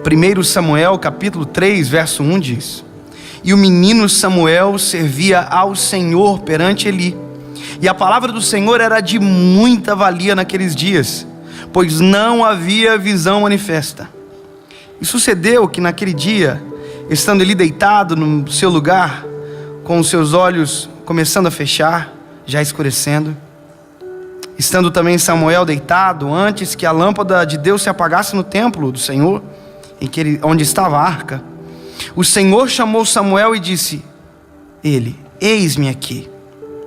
1 Samuel capítulo 3, verso 1 diz: E o menino Samuel servia ao Senhor perante Eli, e a palavra do Senhor era de muita valia naqueles dias, pois não havia visão manifesta. E sucedeu que naquele dia, estando Eli deitado no seu lugar, com os seus olhos começando a fechar, já escurecendo, estando também Samuel deitado, antes que a lâmpada de Deus se apagasse no templo do Senhor, onde estava a arca, o Senhor chamou Samuel e disse: Ele, eis-me aqui.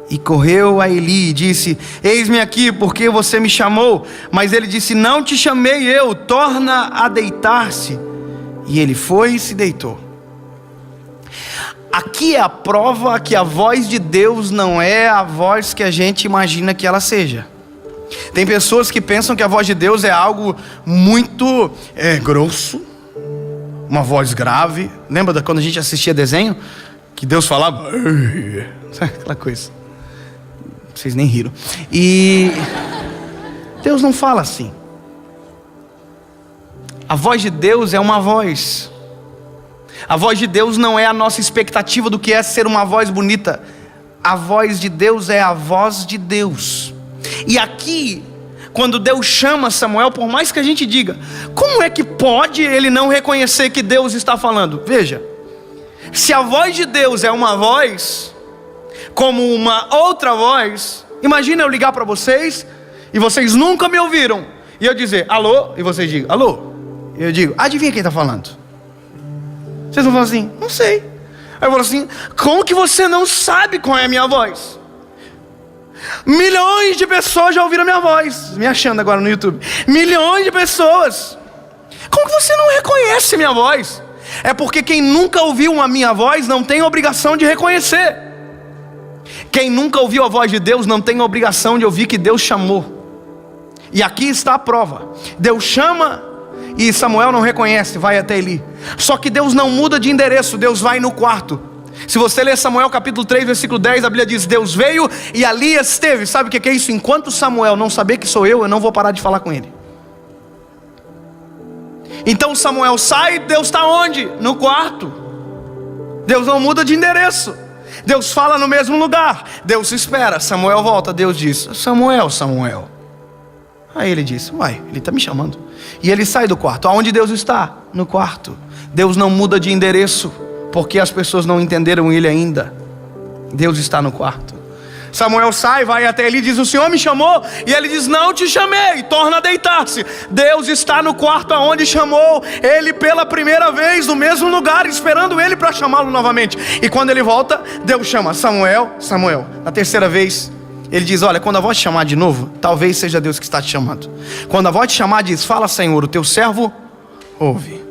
E correu a Eli e disse: Eis-me aqui, porque você me chamou? Mas ele disse: Não te chamei eu, torna a deitar-se. E ele foi e se deitou. Aqui é a prova que a voz de Deus não é a voz que a gente imagina que ela seja. Tem pessoas que pensam que a voz de Deus é algo muito grosso, uma voz grave. Lembra quando a gente assistia desenho? Que Deus falava, aquela coisa. Vocês nem riram. E Deus não fala assim. A voz de Deus é uma voz. A voz de Deus não é a nossa expectativa do que é ser uma voz bonita. A voz de Deus é a voz de Deus. E aqui, quando Deus chama Samuel, por mais que a gente diga, como é que pode ele não reconhecer que Deus está falando? Veja, se a voz de Deus é uma voz, como uma outra voz, imagina eu ligar para vocês, e vocês nunca me ouviram, e eu dizer, alô, e vocês digam, alô, e eu digo, adivinha quem está falando? Vocês vão falar assim, não sei. Aí eu falo assim, como que você não sabe qual é a minha voz? Milhões de pessoas já ouviram a minha voz, me achando agora no YouTube. Milhões de pessoas. Como que você não reconhece minha voz? É porque quem nunca ouviu a minha voz não tem obrigação de reconhecer. Quem nunca ouviu a voz de Deus não tem obrigação de ouvir que Deus chamou. E aqui está a prova. Deus chama e Samuel não reconhece, vai até Eli. Só que Deus não muda de endereço, Deus vai no quarto. Se você ler Samuel capítulo 3, versículo 10, a Bíblia diz, Deus veio e ali esteve. Sabe o que é isso? Enquanto Samuel não saber que sou eu não vou parar de falar com ele. Então Samuel sai, Deus está onde? No quarto. Deus não muda de endereço. Deus fala no mesmo lugar. Deus espera, Samuel volta, Deus diz, Samuel, Samuel. Aí ele diz, uai, ele está me chamando. E ele sai do quarto. Aonde Deus está? No quarto. Deus não muda de endereço, porque as pessoas não entenderam ele ainda. Deus está no quarto. Samuel sai, vai até ele e diz, o Senhor me chamou? E ele diz, não te chamei, torna a deitar-se. Deus está no quarto aonde chamou ele pela primeira vez, no mesmo lugar, esperando ele para chamá-lo novamente. E quando ele volta, Deus chama, Samuel, Samuel. Na terceira vez, ele diz, olha, quando a voz te chamar de novo, talvez seja Deus que está te chamando. Quando a voz te chamar, diz, fala Senhor, o teu servo ouve.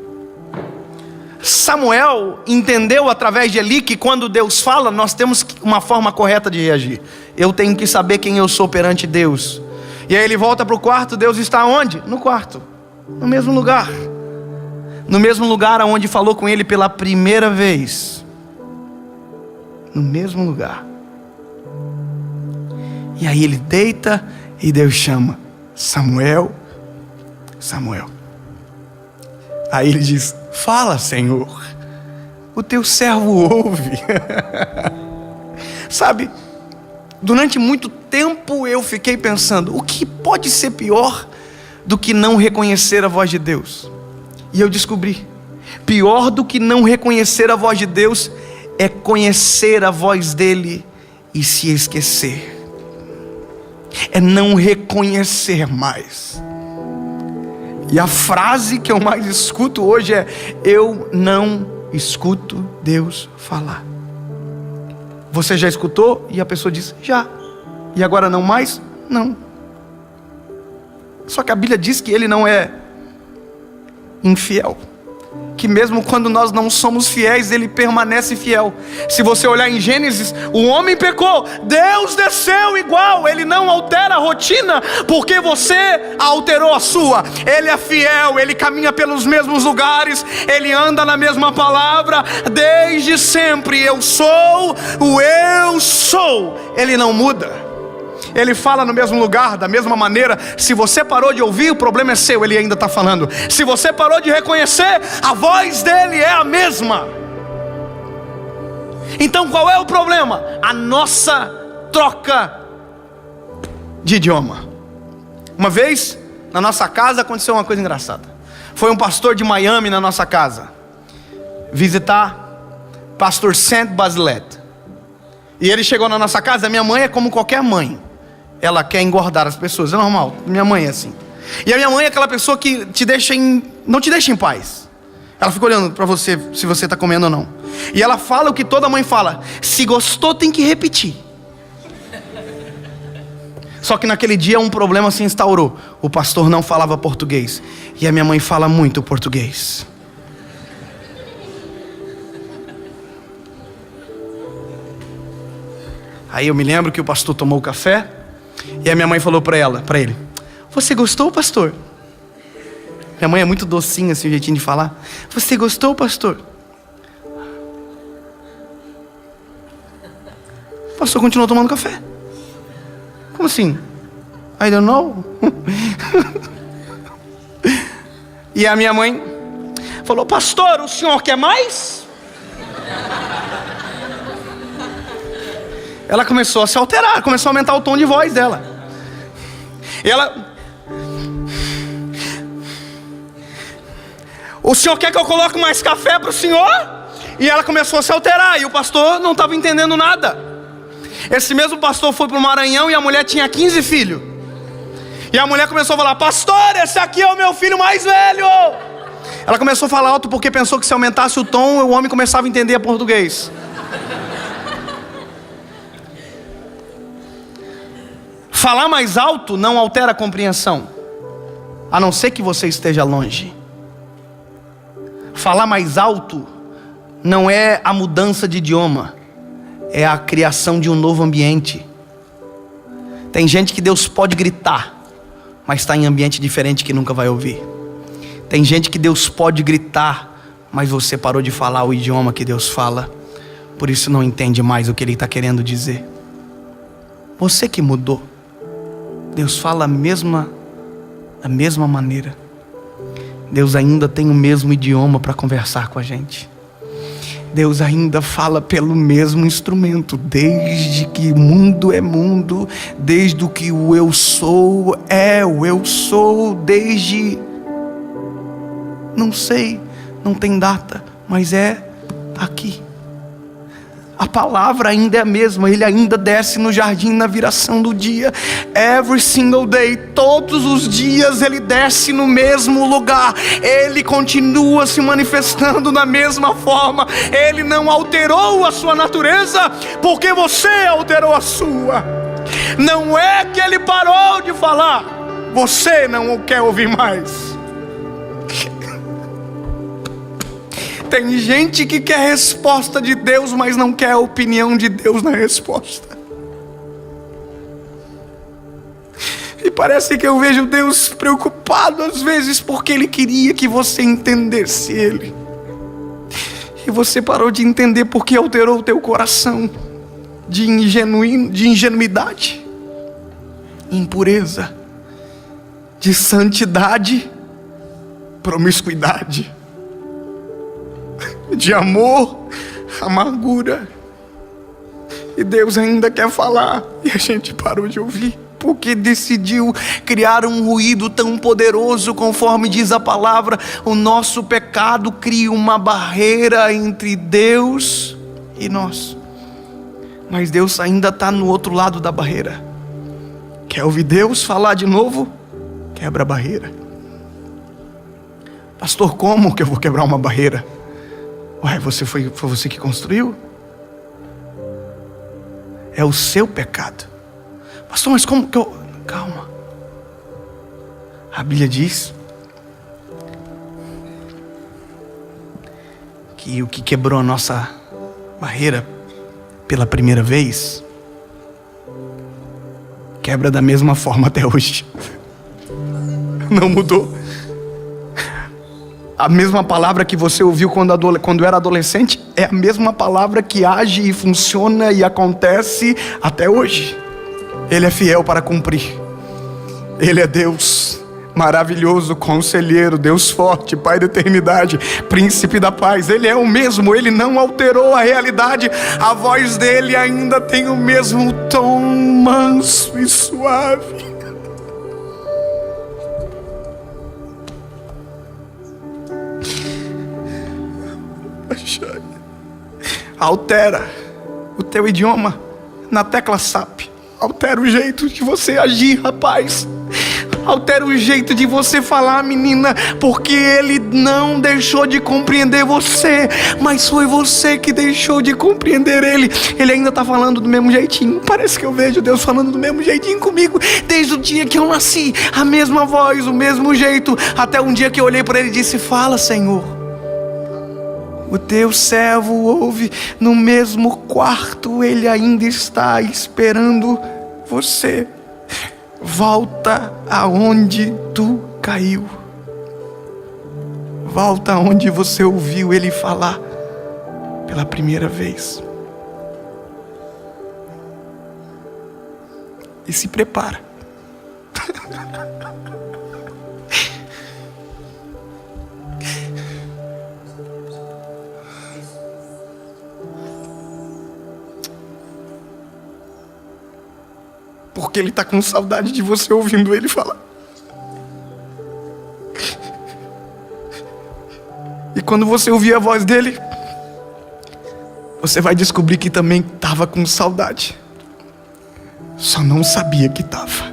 Samuel entendeu através de Eli que quando Deus fala, nós temos uma forma correta de reagir. Eu tenho que saber quem eu sou perante Deus. E aí ele volta para o quarto, Deus está onde? No quarto, no mesmo lugar. No mesmo lugar onde falou com ele pela primeira vez. No mesmo lugar. E aí ele deita e Deus chama, Samuel, Samuel. Aí ele diz, fala Senhor, o teu servo ouve. Sabe, durante muito tempo eu fiquei pensando, o que pode ser pior do que não reconhecer a voz de Deus? E eu descobri, pior do que não reconhecer a voz de Deus é conhecer a voz dele e se esquecer. É não reconhecer mais. E a frase que eu mais escuto hoje é, eu não escuto Deus falar. Você já escutou? E a pessoa diz, já. E agora não mais? Não. Só que a Bíblia diz que ele não é infiel, que mesmo quando nós não somos fiéis, ele permanece fiel. Se você olhar em Gênesis, o homem pecou, Deus desceu igual. Ele não altera a rotina porque você alterou a sua. Ele é fiel, ele caminha pelos mesmos lugares, ele anda na mesma palavra desde sempre. Eu sou o eu sou. Ele não muda. Ele fala no mesmo lugar, da mesma maneira. Se você parou de ouvir, o problema é seu, ele ainda está falando. Se você parou de reconhecer, a voz dele é a mesma. Então qual é o problema? A nossa troca de idioma. Uma vez, na nossa casa, aconteceu uma coisa engraçada. Foi um pastor de Miami na nossa casa visitar pastor Saint Basilette. E ele chegou na nossa casa. Minha mãe é como qualquer mãe, ela quer engordar as pessoas, é normal. Minha mãe é assim. E a minha mãe é aquela pessoa que não te deixa em paz. Ela fica olhando para você, se você está comendo ou não. E ela fala o que toda mãe fala: se gostou tem que repetir. Só que naquele dia um problema se instaurou. O pastor não falava português, e a minha mãe fala muito português. Aí eu me lembro que o pastor tomou o café, e a minha mãe falou para ele: você gostou, pastor? Minha mãe é muito docinha assim, o jeitinho de falar. Você gostou, pastor? O pastor continuou tomando café. Como assim? I don't know. E a minha mãe falou: pastor, o senhor quer mais? Ela começou a se alterar, começou a aumentar o tom de voz dela. E ela: o senhor quer que eu coloque mais café para o senhor? E ela começou a se alterar, e o pastor não estava entendendo nada. Esse mesmo pastor foi para o Maranhão, e a mulher tinha 15 filhos. E a mulher começou a falar: pastor, esse aqui é o meu filho mais velho. Ela começou a falar alto porque pensou que se aumentasse o tom, o homem começava a entender português. Falar mais alto não altera a compreensão, a não ser que você esteja longe. Falar mais alto não é a mudança de idioma, é a criação de um novo ambiente. Tem gente que Deus pode gritar, mas está em ambiente diferente que nunca vai ouvir. Tem gente que Deus pode gritar, mas você parou de falar o idioma que Deus fala, por isso não entende mais o que Ele está querendo dizer. Você que mudou. Deus fala da mesma maneira. Deus ainda tem o mesmo idioma para conversar com a gente. Deus ainda fala pelo mesmo instrumento. Desde que mundo é mundo, desde que o eu sou é o eu sou, desde... não sei, não tem data, mas é aqui. A palavra ainda é a mesma. Ele ainda desce no jardim na viração do dia. Every single day, todos os dias Ele desce no mesmo lugar. Ele continua se manifestando da mesma forma. Ele não alterou a sua natureza, porque você alterou a sua. Não é que Ele parou de falar, você não o quer ouvir mais. Tem gente que quer resposta de Deus, mas não quer a opinião de Deus na resposta. E parece que eu vejo Deus preocupado às vezes, porque Ele queria que você entendesse Ele. E você parou de entender porque alterou o teu coração de ingenuidade, impureza, de santidade, promiscuidade, de amor, amargura. E Deus ainda quer falar, e a gente parou de ouvir, porque decidiu criar um ruído tão poderoso. Conforme diz a palavra, o nosso pecado cria uma barreira entre Deus e nós. Mas Deus ainda está no outro lado da barreira. Quer ouvir Deus falar de novo? Quebra a barreira. Pastor, como que eu vou quebrar uma barreira? Ué, foi você que construiu? É o seu pecado. Pastor, mas como que eu... Calma. A Bíblia diz que o que quebrou a nossa barreira pela primeira vez, quebra da mesma forma até hoje. Não mudou. A mesma palavra que você ouviu quando era adolescente é a mesma palavra que age e funciona e acontece até hoje. Ele é fiel para cumprir. Ele é Deus maravilhoso, conselheiro, Deus forte, Pai da eternidade, príncipe da paz. Ele é o mesmo, ele não alterou a realidade. A voz dele ainda tem o mesmo tom manso e suave. Altera o teu idioma na tecla SAP. Altera o jeito de você agir, rapaz. Altera o jeito de você falar, menina, porque ele não deixou de compreender você, mas foi você que deixou de compreender ele. Ele ainda está falando do mesmo jeitinho. Parece que eu vejo Deus falando do mesmo jeitinho comigo desde o dia que eu nasci. A mesma voz, o mesmo jeito, até um dia que eu olhei para ele e disse: fala, Senhor. O teu servo ouve. No mesmo quarto ele ainda está esperando você. Volta aonde tu caiu. Volta aonde você ouviu ele falar pela primeira vez. E se prepara. Porque ele está com saudade de você ouvindo ele falar. E quando você ouvir a voz dele, você vai descobrir que também estava com saudade. Só não sabia que estava.